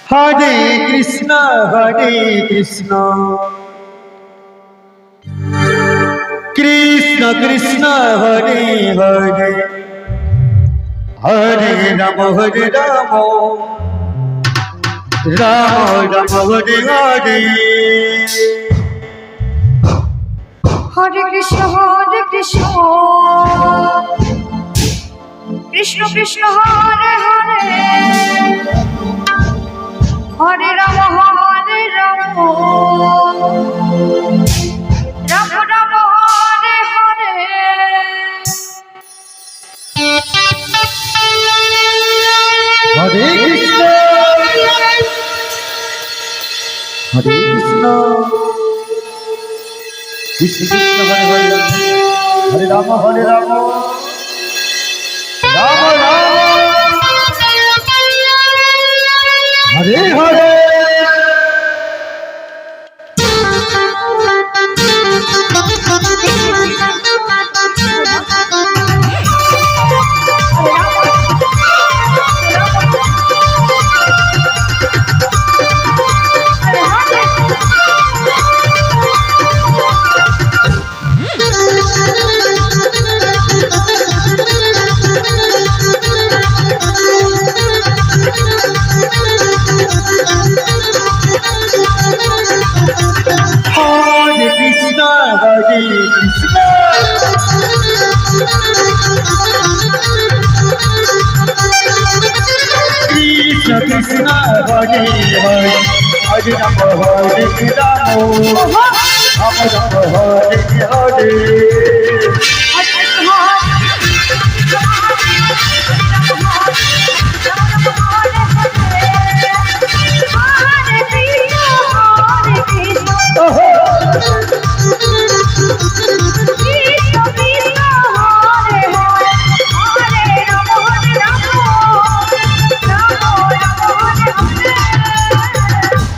Hare Krishna Krishna Krishna Hare Hare Hare Ram Ram Ram Hare Hare Hare Krishna Krishna Krishna Hare Hare Hare Ram Ram Ram Hare Hare Hare Krishna Krishna Krishna Hare Hare Hare Ram Ram Ram Hare Hare Krishna Hare Hare Hare Ram Hare Hare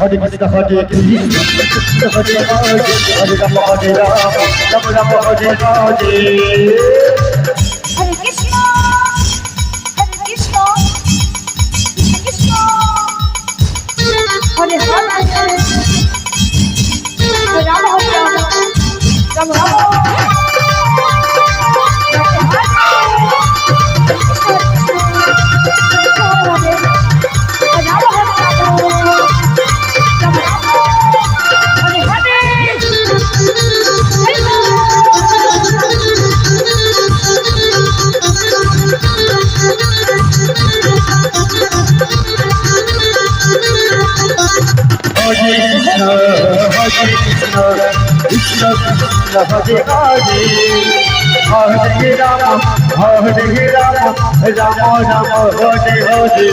Hare Krishna Hare Krishna Hare Hare Hare Ram Ram Ram Hare Hare Hare Krishna Hare Hare Ram Ram Krishna Krishna Hare Hare Hare Ram Ram Ram Hare Hare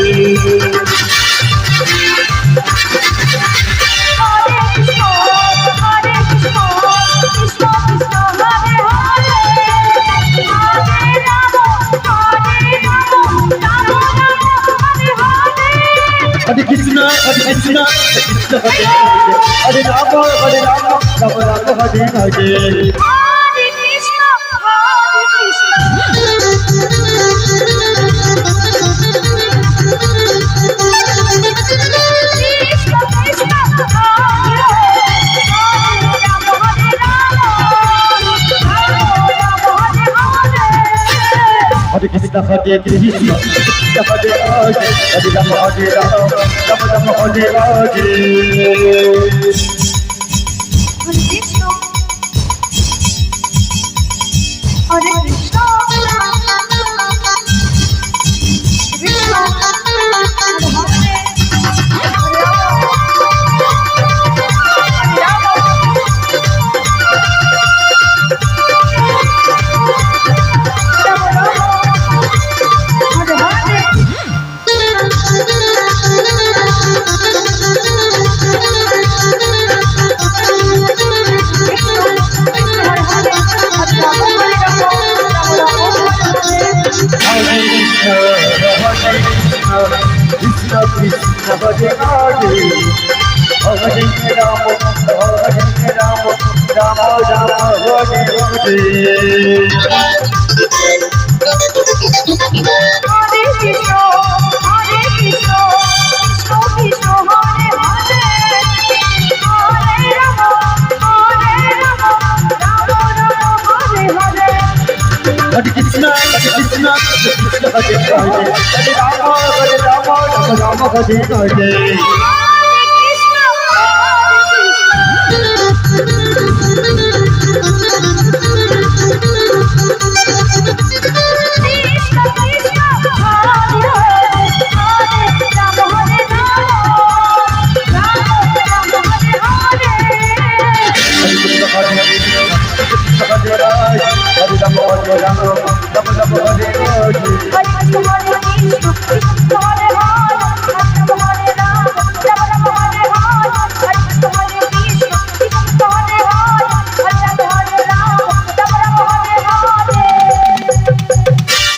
Hare Krishna Krishna Hare Hare Ram Ram Ram Hare Hare Hare Krishna Hare Krishna Hare Hare Hare Ram Ram Hare Hare Hare Krishna Krishna Krishna Hare Hare Hare Ram Ram Ram Hare Hare Krishna Krishna Krishna Krishna Hare Rama Hare Hare Hare